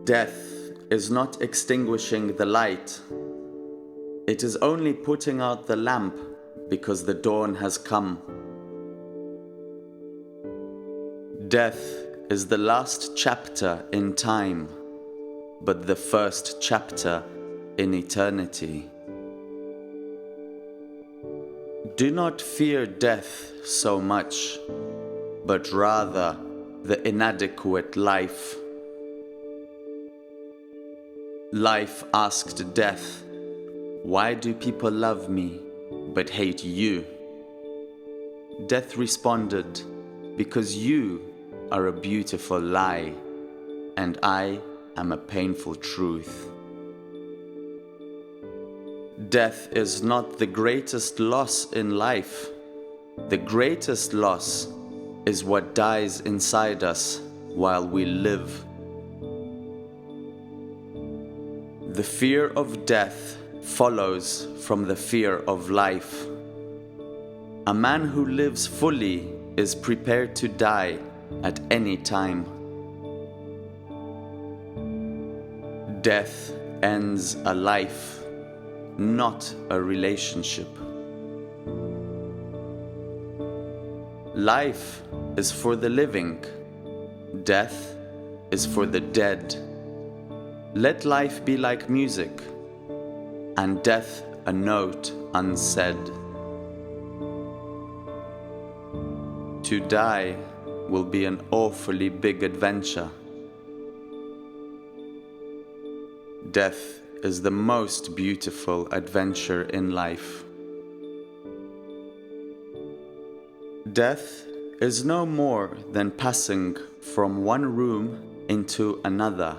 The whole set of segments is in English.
Death is not extinguishing the light. It is only putting out the lamp because the dawn has come. Death is the last chapter in time, but the first chapter in eternity. Do not fear death so much, but rather the inadequate life. Life asked death, "Why do people love me but hate you?" Death responded, "Because you are a beautiful lie, and I am a painful truth." Death is not the greatest loss in life. The greatest loss is what dies inside us while we live. The fear of death follows from the fear of life. A man who lives fully is prepared to die at any time. Death ends a life, not a relationship. Life is for the living. Death is for the dead. Let life be like music, and death a note unsaid. To die will be an awfully big adventure. Death is the most beautiful adventure in life. Death is no more than passing from one room into another.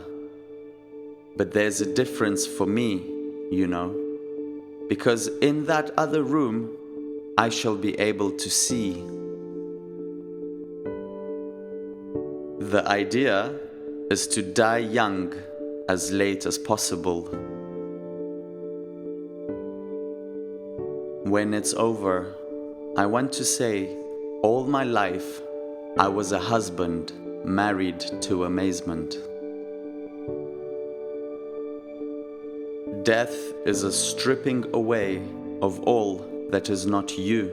But there's a difference for me, you know, because in that other room, I shall be able to see. The idea is to die young, as late as possible. When it's over, I want to say, all my life, I was a husband married to amazement. Death is a stripping away of all that is not you.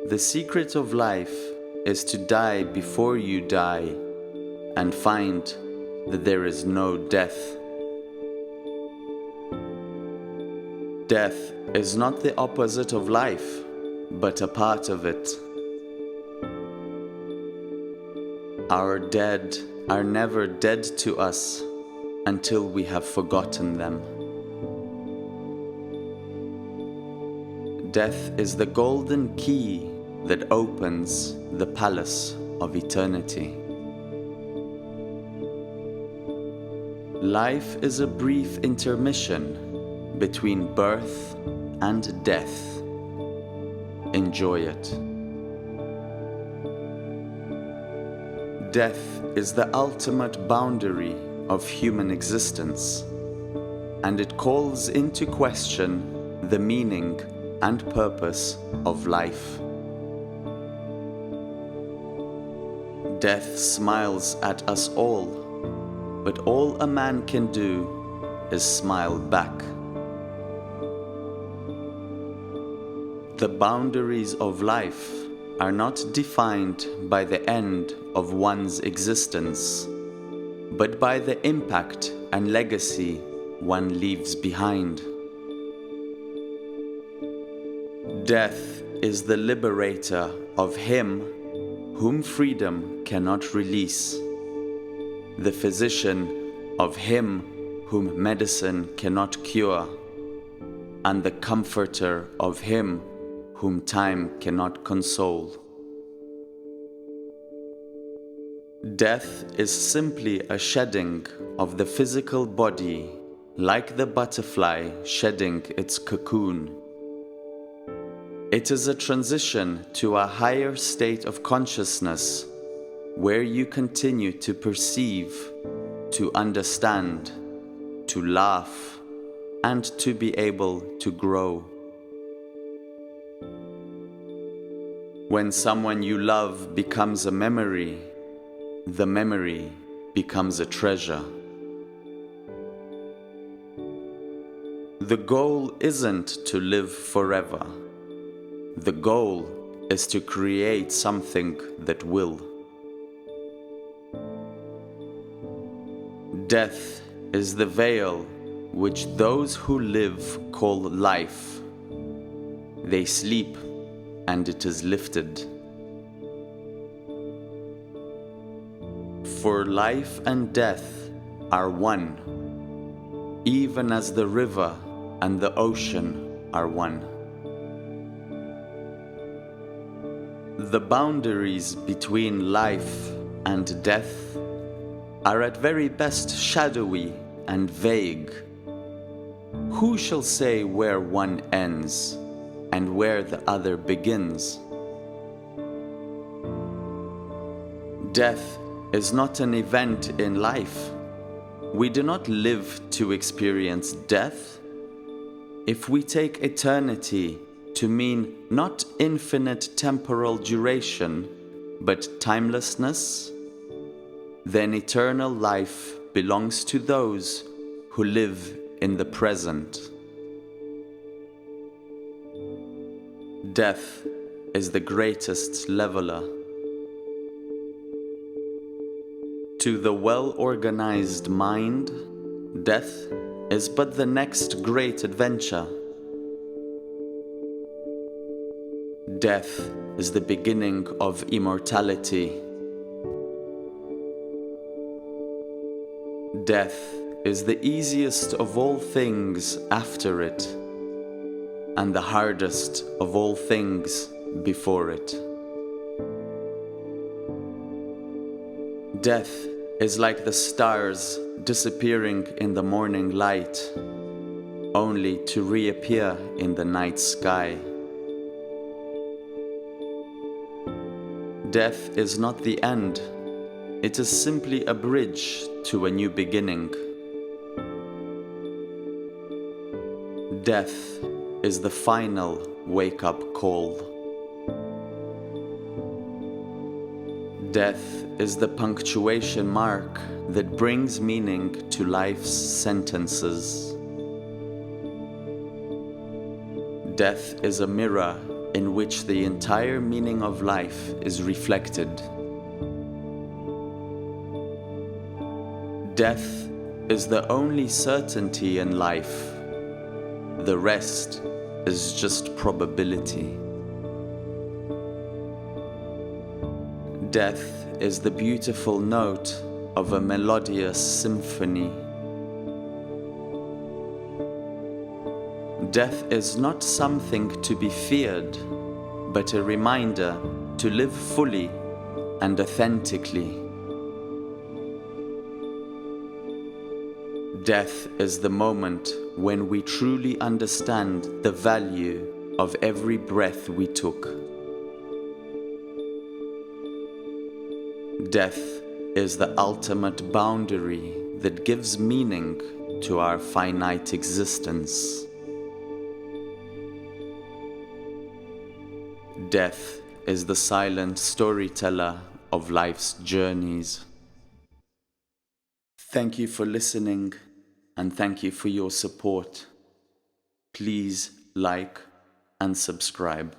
The secret of life is to die before you die and find that there is no death. Death is not the opposite of life, but a part of it. Our dead are never dead to us until we have forgotten them. Death is the golden key that opens the palace of eternity. Life is a brief intermission between birth and death. Enjoy it. Death is the ultimate boundary of human existence, and it calls into question the meaning and purpose of life. Death smiles at us all, but all a man can do is smile back. The boundaries of life are not defined by the end of one's existence, but by the impact and legacy one leaves behind. Death is the liberator of him whom freedom cannot release, the physician of him whom medicine cannot cure, and the comforter of him whom time cannot console. Death is simply a shedding of the physical body, like the butterfly shedding its cocoon. It is a transition to a higher state of consciousness, where you continue to perceive, to understand, to laugh, and to be able to grow. When someone you love becomes a memory, the memory becomes a treasure. The goal isn't to live forever. The goal is to create something that will. Death is the veil which those who live call life. They sleep and it is lifted. For life and death are one, even as the river and the ocean are one. The boundaries between life and death are at very best shadowy and vague. Who shall say where one ends and where the other begins? Death is not an event in life. We do not live to experience death. If we take eternity to mean not infinite temporal duration, but timelessness, then eternal life belongs to those who live in the present. Death is the greatest leveler. To the well-organized mind, death is but the next great adventure. Death is the beginning of immortality. Death is the easiest of all things after it, and the hardest of all things before it. Death is like the stars disappearing in the morning light, only to reappear in the night sky. Death is not the end, it is simply a bridge to a new beginning. Death is the final wake-up call. Death is the punctuation mark that brings meaning to life's sentences. Death is a mirror in which the entire meaning of life is reflected. Death is the only certainty in life. The rest is just probability. Death is the beautiful note of a melodious symphony. Death is not something to be feared, but a reminder to live fully and authentically. Death is the moment when we truly understand the value of every breath we took. Death is the ultimate boundary that gives meaning to our finite existence. Death is the silent storyteller of life's journeys. Thank you for listening, and thank you for your support. Please like and subscribe.